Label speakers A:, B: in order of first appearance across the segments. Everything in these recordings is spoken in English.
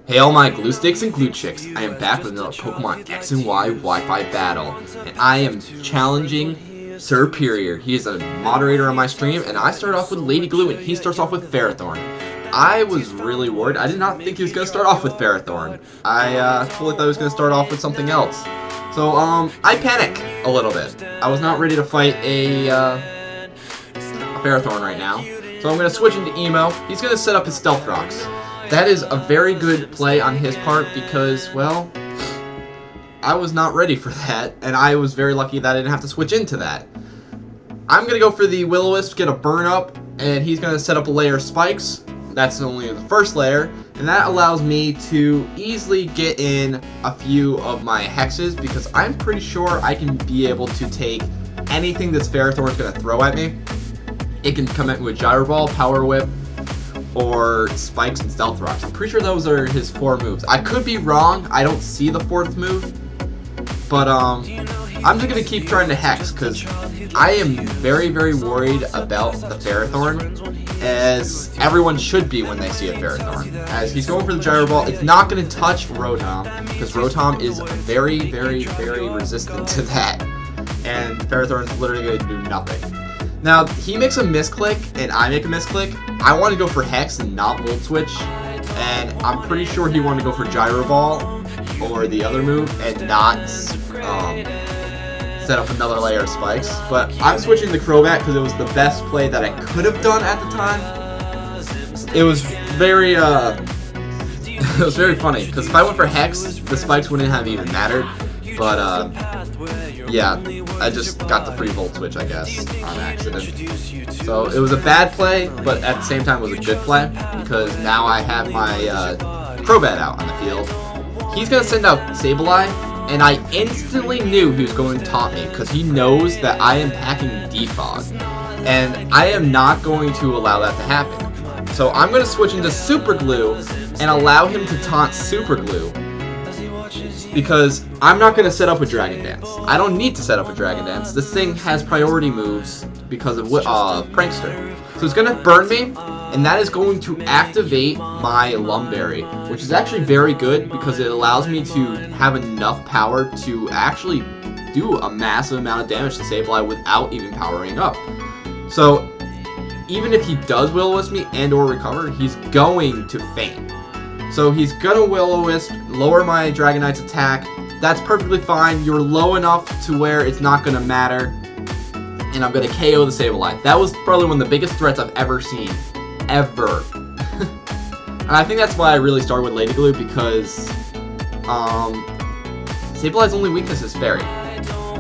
A: Hey all my glue sticks and glue chicks, I am back with another Pokemon X and Y Wi-Fi battle, and I am challenging Serperior. He is a moderator on my stream, and I start off with Lady Glue, and he starts off with Ferrothorn. I was really worried. I did not think he was going to start off with Ferrothorn. I totally thought he was going to start off with something else. So, I panic a little bit. I was not ready to fight a Ferrothorn right now. So I'm going to switch into Emo. He's going to set up his Stealth Rocks. That is a very good play on his part because, well, I was not ready for that, and I was very lucky that I didn't have to switch into that. I'm going to go for the Will-O-Wisp, get a burn up, and he's going to set up a layer of spikes. That's only the first layer, and that allows me to easily get in a few of my hexes because I'm pretty sure I can be able to take anything this Ferrothorn is going to throw at me. It can come at me with Gyro Ball, Power Whip, or Spikes and Stealth Rocks. I'm pretty sure those are his 4 moves. I could be wrong. I don't see the 4th move. But, I'm just going to keep trying to hex, because I am very, very worried about the Ferrothorn, as everyone should be when they see a Ferrothorn. As he's going for the Gyro Ball, it's not going to touch Rotom, because Rotom is very, very, very resistant to that. And Ferrothorn is literally going to do nothing. Now, he makes a misclick, and I make a misclick. I want to go for Hex and not Volt Switch, and I'm pretty sure he wanted to go for Gyro Ball, or the other move, and not set up another layer of spikes. But I'm switching to Crobat because it was the best play that I could have done at the time. It was very, it was very funny, because if I went for Hex, the spikes wouldn't have even mattered. But, yeah, I just got the free Volt Switch, I guess, on accident. So it was a bad play, but at the same time it was a good play, because now I have my Crobat out on the field. He's going to send out Sableye, and I instantly knew he was going to taunt me, because he knows that I am packing Defog, and I am not going to allow that to happen. So I'm going to switch into Super Glue and allow him to taunt Super Glue, because I'm not going to set up a Dragon Dance. I don't need to set up a Dragon Dance. This thing has priority moves because of Prankster. So it's going to burn me, and that is going to activate my Lumberry, which is actually very good because it allows me to have enough power to actually do a massive amount of damage to Sableye without even powering up. So even if he does Will-O-Wisp me and or recover, he's going to faint. So he's gonna Will-O-Wisp, lower my Dragonite's attack. That's perfectly fine. You're low enough to where it's not gonna matter. And I'm gonna KO the Sableye. That was probably one of the biggest threats I've ever seen. Ever. And I think that's why I really started with Lady Glue, because Sableye's only weakness is Fairy.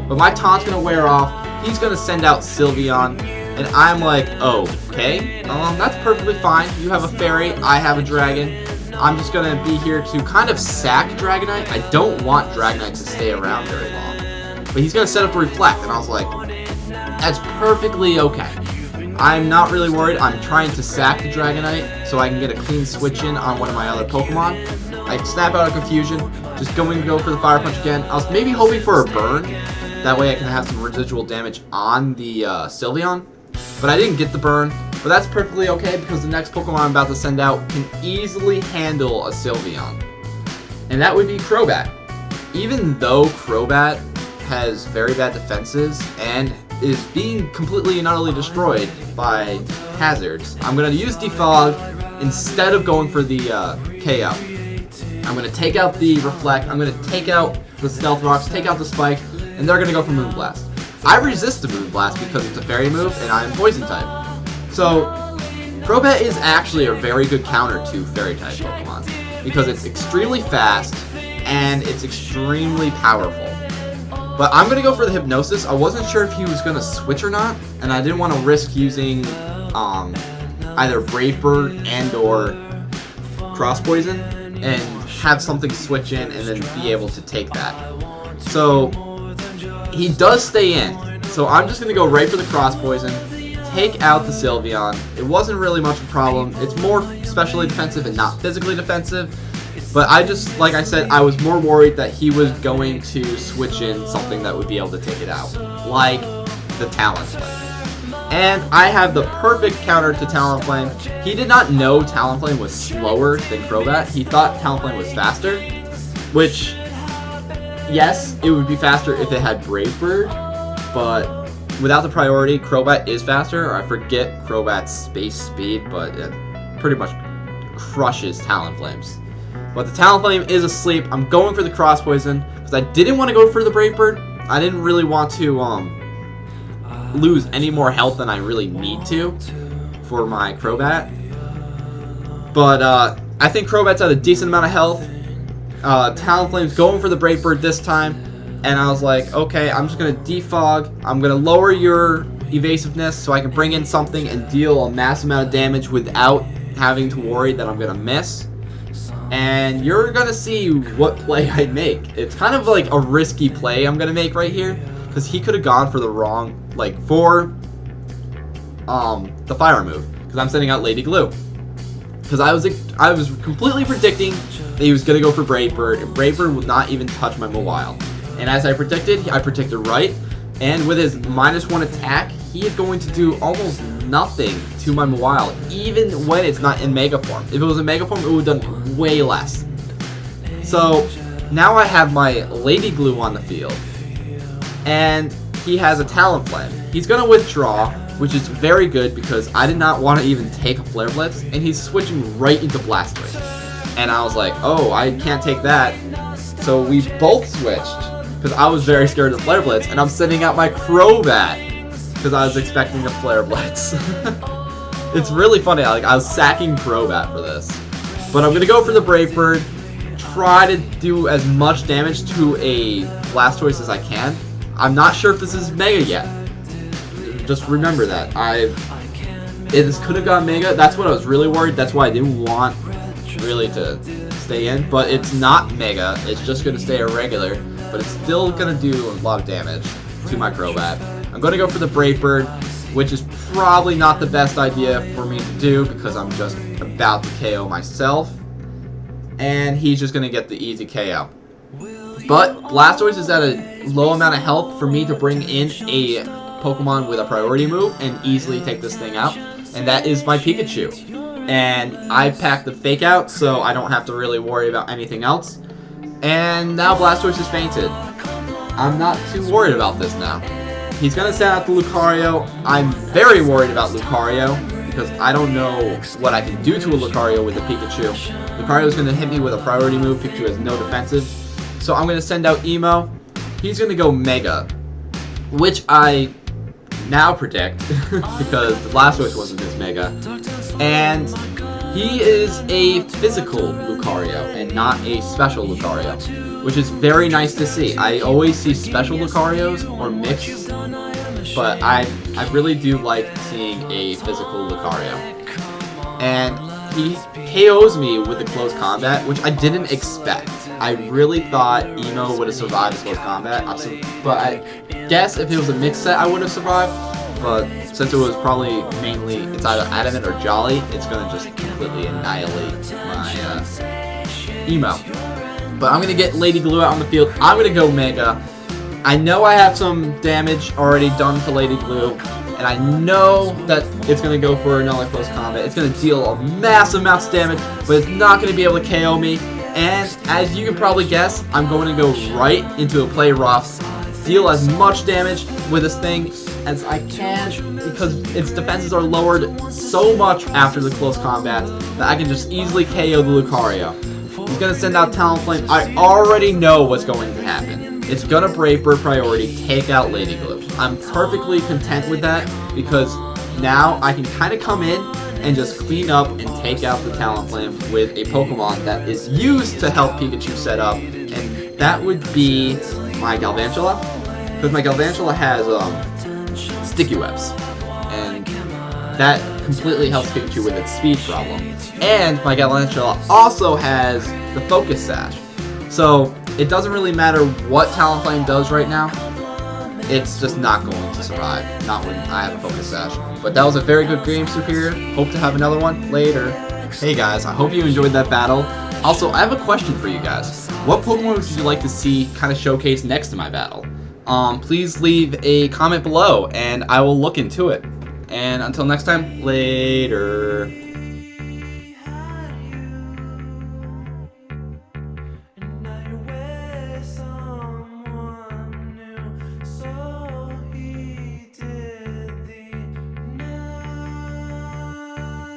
A: But my taunt's gonna wear off. He's gonna send out Sylveon. And I'm like, oh, okay. That's perfectly fine. You have a Fairy, I have a Dragon. I'm just going to be here to kind of sack Dragonite. I don't want Dragonite to stay around very long. But he's going to set up a Reflect, and I was like, that's perfectly okay. I'm not really worried. I'm trying to sack the Dragonite so I can get a clean switch in on one of my other Pokemon. I snap out of Confusion, just going to go for the Fire Punch again. I was maybe hoping for a burn. That way I can have some residual damage on the Sylveon. But I didn't get the burn. But that's perfectly okay because the next Pokemon I'm about to send out can easily handle a Sylveon. And that would be Crobat. Even though Crobat has very bad defenses and is being completely and utterly destroyed by hazards, I'm going to use Defog instead of going for the KO. I'm going to take out the Reflect, I'm going to take out the Stealth Rocks, take out the Spike, and they're going to go for Moonblast. I resist the Moonblast because it's a Fairy move and I'm Poison type. So, Crobat is actually a very good counter to Fairy-type Pokemon, because it's extremely fast, and it's extremely powerful. But I'm going to go for the Hypnosis. I wasn't sure if he was going to switch or not, and I didn't want to risk using either Brave Bird and or Cross Poison, and have something switch in and then be able to take that. So, he does stay in, so I'm just going to go right for the Cross Poison. Take out the Sylveon. It wasn't really much of a problem. It's more specially defensive and not physically defensive. But I just, like I said, I was more worried that he was going to switch in something that would be able to take it out. Like the Talon Flame. And I have the perfect counter to Talonflame. He did not know Talonflame was slower than Crobat. He thought Talonflame was faster, which, yes, it would be faster if it had Brave Bird, but without the priority, Crobat is faster, or I forget Crobat's space speed, but it pretty much crushes Talonflames. But the Talonflame is asleep. I'm going for the Cross Poison, because I didn't want to go for the Brave Bird. I didn't really want to lose any more health than I really need to for my Crobat. But I think Crobat's at a decent amount of health. Talonflame's going for the Brave Bird this time, and I was like, okay, I'm just going to defog. I'm going to lower your evasiveness so I can bring in something and deal a massive amount of damage without having to worry that I'm going to miss. And you're going to see what play I make. It's kind of like a risky play I'm going to make right here, because he could have gone for the wrong, like, for the fire move, because I'm sending out Lady Glue. Because I was completely predicting that he was going to go for Brave Bird, and Brave Bird would not even touch my Mawile. And as I predicted right, and with his -1 attack, he is going to do almost nothing to my Mawile, even when it's not in Mega Form. If it was in Mega Form, it would have done way less. So, now I have my Lady Glue on the field, and he has a Talonflame. He's going to withdraw, which is very good because I did not want to even take a Flare Blitz, and he's switching right into Blastoise. And I was like, oh, I can't take that. So we both switched, because I was very scared of the Flare Blitz, and I'm sending out my Crobat, because I was expecting a Flare Blitz. It's really funny, like, I was sacking Crobat for this. But I'm going to go for the Brave Bird, try to do as much damage to a Blastoise as I can. I'm not sure if this is Mega yet. Just remember that. This could have gone Mega. That's what I was really worried. That's why I didn't want really to stay in. But it's not Mega. It's just going to stay a regular. But it's still going to do a lot of damage to my Crobat. I'm going to go for the Brave Bird, which is probably not the best idea for me to do because I'm just about to KO myself. And he's just going to get the easy KO. But Blastoise is at a low amount of health for me to bring in a Pokemon with a priority move and easily take this thing out. And that is my Pikachu. And I packed the Fake Out, so I don't have to really worry about anything else. And now Blastoise is fainted. I'm not too worried about this now. He's going to send out the Lucario. I'm very worried about Lucario, because I don't know what I can do to a Lucario with a Pikachu. Lucario is going to hit me with a priority move. Pikachu has no defensive. So I'm going to send out Emo. He's going to go Mega, which I now predict, because the Blastoise wasn't his Mega. And he is a physical Lucario and not a special Lucario, which is very nice to see. I always see special Lucarios or mixed, but I really do like seeing a physical Lucario. And he KOs me with the close combat, which I didn't expect. I really thought Emo would have survived the close combat, but I guess if it was a mixed set, I would have survived. But since it was probably mainly, it's either Adamant or Jolly, it's going to just completely annihilate my Emo. But I'm going to get Lady Glue out on the field. I'm going to go Mega. I know I have some damage already done to Lady Glue, and I know that it's going to go for another close combat. It's going to deal a massive amount of damage, but it's not going to be able to KO me. And as you can probably guess, I'm going to go right into a play rough, deal as much damage with this thing as I can, because its defenses are lowered so much after the close combat that I can just easily KO the Lucario. He's going to send out Talonflame. I already know what's going to happen. It's going to Brave Bird priority, take out Lady Glue. I'm perfectly content with that, because now I can kind of come in and just clean up and take out the Talonflame with a Pokemon that is used to help Pikachu set up, and that would be my Galvantula, because my Galvantula has sticky webs, and that completely helps Pikachu with its speed problem. And my Galvantula also has the Focus Sash, so it doesn't really matter what Talonflame does right now, it's just not going to survive, not when I have a Focus Sash. But that was a very good game, Serperior. Hope to have another one later. Hey guys, I hope you enjoyed that battle. Also, I have a question for you guys. What Pokemon would you like to see kind of showcased next to my battle? Please leave a comment below, and I will look into it. And until next time, later.